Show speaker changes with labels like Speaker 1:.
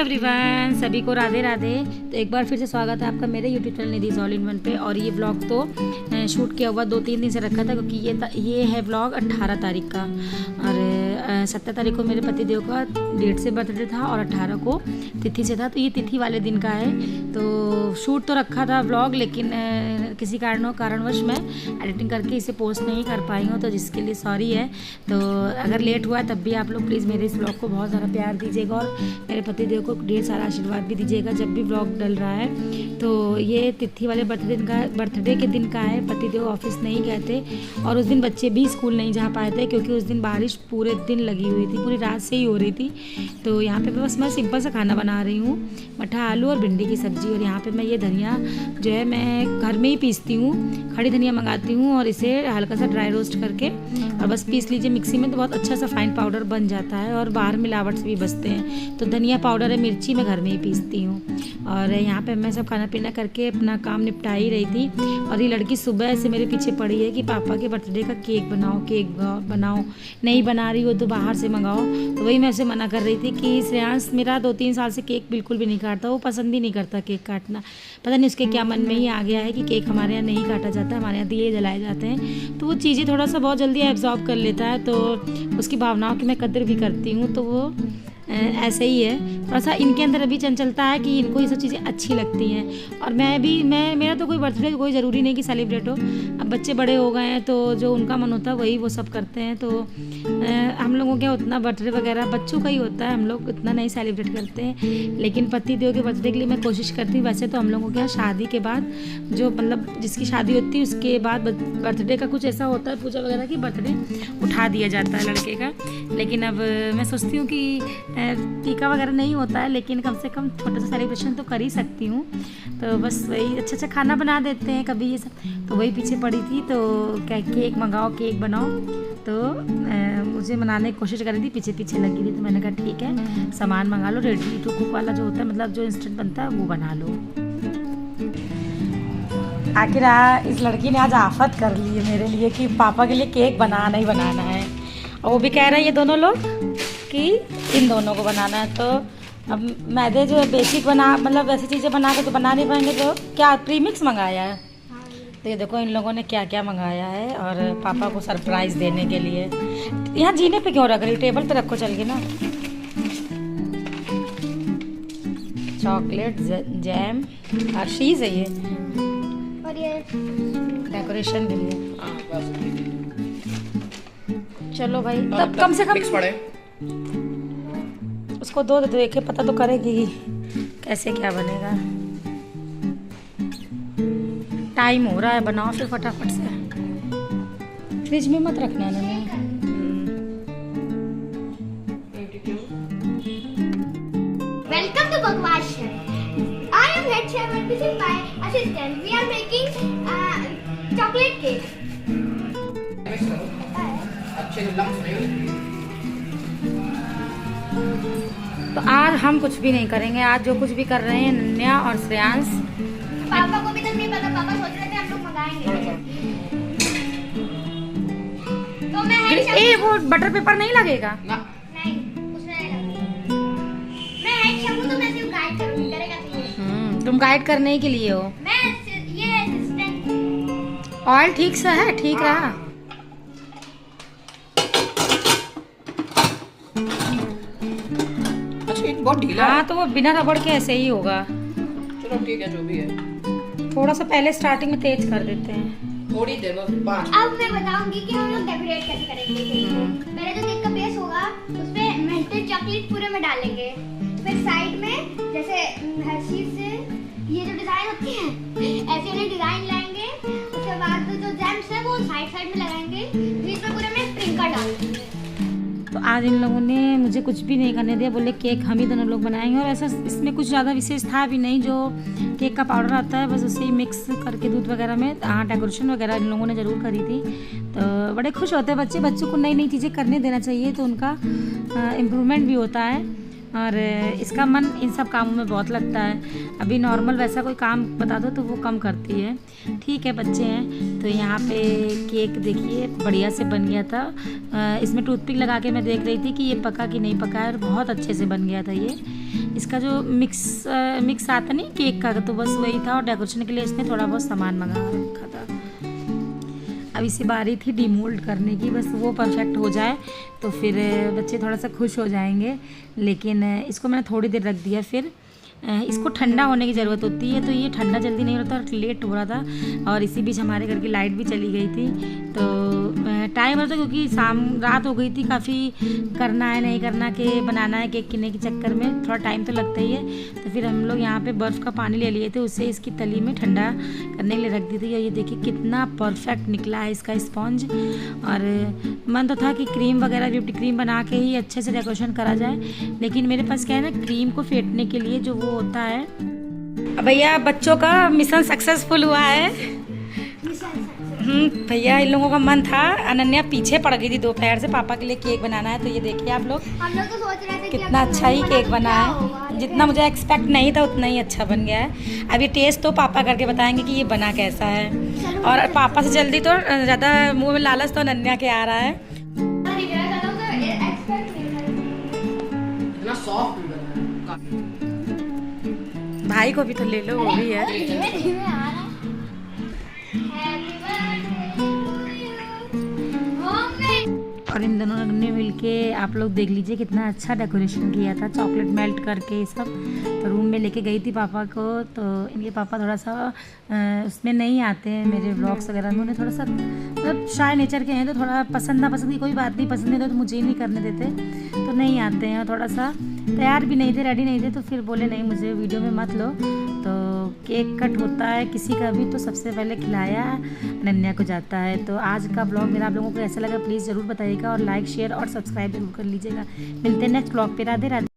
Speaker 1: Everyone, सभी को राधे राधे। तो एक बार फिर से स्वागत है आपका मेरे YouTube channel Nidhi's all in one पे। और ये ब्लॉग तो शूट किया हुआ 2-3 दिन से रखा था, क्योंकि ये है ब्लॉग 18 तारीख का। और 17 तारीख को मेरे पतिदेव का डेट से बर्थडे था और 18 को तिथि से था, तो ये तिथि वाले दिन का है। तो शूट तो रखा था ब्लॉग, लेकिन किसी कारणवश मैं एडिटिंग करके इसे पोस्ट नहीं कर पाई हूँ, तो जिसके लिए सॉरी है। तो अगर लेट हुआ तब भी आप लोग प्लीज़ मेरे इस ब्लॉग को बहुत ज़्यादा प्यार दीजिएगा और मेरे पतिदेव को ढेर सारा आशीर्वाद भी दीजिएगा जब भी ब्लॉग डल रहा है। तो ये तिथि वाले बर्थडे के दिन का है। पतिदेव ऑफिस नहीं गए थे और उस दिन बच्चे भी स्कूल नहीं जा पाए थे, क्योंकि उस दिन बारिश पूरे दिन लगी हुई थी, पूरी रात से ही हो रही थी। तो यहाँ पे बस मैं सिंपल सा खाना बना रही हूँ, मठा आलू और भिंडी की सब्ज़ी। और यहाँ पे मैं ये धनिया जो है मैं घर में ही पीसती हूँ, खड़ी धनिया मंगाती हूँ और इसे हल्का सा ड्राई रोस्ट करके और बस पीस लीजिए मिक्सी में, तो बहुत अच्छा सा फाइन पाउडर बन जाता है और बाहर मिलावट से भी बचते हैं। तो धनिया पाउडर है, मिर्ची मैं घर में ही पीसती हूँ। और यहाँ पे मैं सब खाना पीना करके अपना काम निपटा ही रही थी। और ये लड़की सुबह से मेरे पीछे पड़ी है कि पापा के बर्थडे का केक बनाओ, नहीं बना रही हो तो बाहर से मंगाओ। तो वही मैं उसे मना कर रही थी कि श्रेयांश मेरा 2-3 साल से केक बिल्कुल भी नहीं काटता, वो पसंद ही नहीं करता केक काटना। पता नहीं उसके क्या मन में ही आ गया है कि केक हमारे यहाँ नहीं काटा जाता, हमारे यहाँ दिए जलाए जाते हैं। तो वो चीज़ें थोड़ा सा बहुत जल्दी एब्जॉर्ब कर लेता है, तो उसकी भावनाओं की मैं कदर भी करती हूँ। तो वो ऐसे ही है, थोड़ा सा इनके अंदर अभी चंचलता है कि इनको ये सब चीज़ें अच्छी लगती हैं। और मेरा तो कोई बर्थडे कोई ज़रूरी नहीं कि सेलिब्रेट हो। अब बच्चे बड़े हो गए हैं, तो जो उनका मन होता है वही वो सब करते हैं। तो हम लोगों के उतना बर्थडे वगैरह बच्चों का ही होता है, हम लोग इतना नहीं सेलिब्रेट करते हैं। लेकिन पतिदेव के बर्थडे के लिए मैं कोशिश करती हूँ। वैसे तो हम लोगों के यहाँ शादी के बाद जो मतलब जिसकी शादी होती है उसके बाद बर्थडे का कुछ ऐसा होता है, पूजा वगैरह की बर्थडे उठा दिया जाता है लड़के का। लेकिन अब मैं सोचती हूँ कि टीका वगैरह नहीं होता है, लेकिन कम से कम छोटा सा सेलिब्रेशन तो कर ही सकती हूँ। तो बस वही अच्छा खाना बना देते हैं कभी ये सब। तो वही पीछे पड़ी थी, तो क्या केक मंगाओ, केक बनाओ। तो मुझे बनाने की कोशिश कर रही थी, पीछे पीछे लगी थी। तो मैंने कहा ठीक है, सामान मंगा लो, रेडी टू कुक वाला जो होता है, मतलब जो इंस्टेंट बनता है वो बना लो। आखिर इस लड़की ने आज आफत कर ली है मेरे लिए कि पापा के लिए केक बनाना ही बनाना है। और वो भी कह रहे हैं ये दोनों लोग कि इन दोनों को बनाना है। तो अब मैदे जो बेसिक मतलब वैसी चीज़ें बना के तो बना नहीं पाएंगे, तो क्या प्रीमिक्स मंगाया है। तो ये देखो इन लोगों ने क्या क्या मंगाया है, और पापा को सरप्राइज़ देने के लिए। यहाँ जीने पे क्यों रख रही, टेबल पे रखो चल के ना। चॉकलेट जैम हर्शीज़ है ये, और ये डेकोरेशन के लिए। चलो भाई, तब कम से कम उसको दो दे, एक पता तो करेगी कैसे क्या बनेगा। टाइम हो रहा है, बनाओ फिर फटाफट से। फ्रिज में मत रखना ना।
Speaker 2: वेलकम टू बकवास show. I am head chef and this is my assistant. We are making chocolate cake. अच्छे लम्स नहीं।
Speaker 1: तो आज हम कुछ भी नहीं करेंगे, आज जो कुछ भी कर रहे हैं नन्या और श्रेयांश।
Speaker 2: पापा को भी तो नहीं पता, पापा सोच रहे थे हम लोग मंगाएंगे। तो मैं
Speaker 1: वो बटर पेपर नहीं लगेगा
Speaker 2: ना? नहीं, उसमें नहीं लगेगा। मैं हेड शेफ हूं, तो मैं सिर्फ गाइड करूंगी, करेगा तो ये।
Speaker 1: तुम गाइड करने के लिए हो।
Speaker 2: मैं ये असिस्टेंट।
Speaker 1: ऑयल ठीक से है, ठीक रहा।
Speaker 3: बहुत ढीला।
Speaker 1: हाँ, तो वो बिना रबड़ के ऐसे ही होगा।
Speaker 3: चलो ठीक है, जो भी है।
Speaker 1: थोड़ा सा पहले स्टार्टिंग में तेज कर देते हैं,
Speaker 3: थोड़ी देर बस 5।
Speaker 2: अब मैं बताऊंगी कि हम लोग डेकोरेट कैसे करेंगे केक को। पहले तो केक का बेस होगा, उसमें मेल्टेड चॉकलेट पूरे में डालेंगे। फिर साइड में जैसे हर्शीज़ से ये जो डिजाइन होती है, ऐसे वाले डिजाइन लाएंगे। उसके बाद जो जैम्स है वो साइड में लगाएंगे, बीच में पूरे में स्प्रिंकल डालेंगे।
Speaker 1: तो आज इन लोगों ने मुझे कुछ भी नहीं करने दिया, बोले केक हम ही दोनों लोग बनाएंगे। और ऐसा इसमें कुछ ज़्यादा विशेष था भी नहीं, जो केक का पाउडर आता है बस उसे ही मिक्स करके दूध वगैरह में। हाँ, डेकोरेशन वगैरह इन लोगों ने ज़रूर करी थी। तो बड़े खुश होते हैं बच्चों को नई नई चीज़ें करने देना चाहिए, तो उनका इम्प्रूवमेंट भी होता है। और इसका मन इन सब कामों में बहुत लगता है। अभी नॉर्मल वैसा कोई काम बता दो तो वो कम करती है। ठीक है, बच्चे हैं। तो यहाँ पे केक देखिए बढ़िया से बन गया था। इसमें टूथपिक लगा के मैं देख रही थी कि ये पका कि नहीं पका है, और बहुत अच्छे से बन गया था ये। इसका जो मिक्स आता नहीं केक का, तो बस वही था और डेकोरेशन के लिए इसने थोड़ा बहुत सामान मंगा रखा था। अब इसी बारी थी डीमोल्ड करने की, बस वो परफेक्ट हो जाए तो फिर बच्चे थोड़ा सा खुश हो जाएंगे। लेकिन इसको मैंने थोड़ी देर रख दिया, फिर इसको ठंडा होने की ज़रूरत होती है, तो ये ठंडा जल्दी नहीं होता और लेट हो रहा था। और इसी बीच हमारे घर की लाइट भी चली गई थी, तो टाइम रहता क्योंकि रात हो गई थी, काफ़ी करना है नहीं करना के बनाना है केक किने के चक्कर में थोड़ा टाइम तो लगता ही है। तो फिर हम लोग यहाँ पे बर्फ़ का पानी ले लिए थे, उसे इसकी तली में ठंडा करने के लिए रख दी थी। और ये देखिए कितना परफेक्ट निकला है इसका स्पॉन्ज। और मन तो था कि क्रीम वगैरह व्हिप्ड क्रीम बना के ही अच्छे से डेकोरेशन करा जाए, लेकिन मेरे पास क्या है ना, क्रीम को फेंटने के लिए जो वो होता है। अब भैया बच्चों का मिशन सक्सेसफुल हुआ है। भैया इन लोगों का मन था, अनन्या पीछे पड़ गई थी दोपहर से, पापा के लिए केक बनाना है। तो ये देखिए आप लोग,
Speaker 2: हम लोग तो सोच रहे थे
Speaker 1: कितना अच्छा ही केक बना है, जितना मुझे एक्सपेक्ट नहीं था उतना ही अच्छा बन गया है। अब ये टेस्ट तो पापा करके बताएंगे कि ये बना कैसा है। और पापा से जल्दी तो ज़्यादा मुंह में लालच तो अनन्या के आ रहा है।
Speaker 3: इतना सॉफ्ट बना है।
Speaker 1: भाई को भी तो ले लो, वो भी है। और इन दोनों ने मिलके आप लोग देख लीजिए कितना अच्छा डेकोरेशन किया था, चॉकलेट मेल्ट करके सब। तो रूम में लेके गई थी पापा को, तो इनके पापा थोड़ा सा उसमें नहीं आते हैं मेरे व्लॉग्स वगैरह में, उन्हें थोड़ा सा मतलब शाय नेचर के हैं, तो थोड़ा पसंद ना पसंद की कोई बात नहीं, पसंद नहीं तो मुझे ही नहीं करने देते, तो नहीं आते हैं। थोड़ा सा तैयार भी नहीं थे, रेडी नहीं थे, तो फिर बोले नहीं मुझे वीडियो में मत लो। तो केक कट होता है किसी का भी तो सबसे पहले खिलाया अनन्या को जाता है। तो आज का ब्लॉग मेरा आप लोगों को कैसा लगा प्लीज़ ज़रूर बताइएगा, और लाइक शेयर और सब्सक्राइब जरूर कर लीजिएगा। मिलते हैं नेक्स्ट ब्लॉग पे। राधे राधे।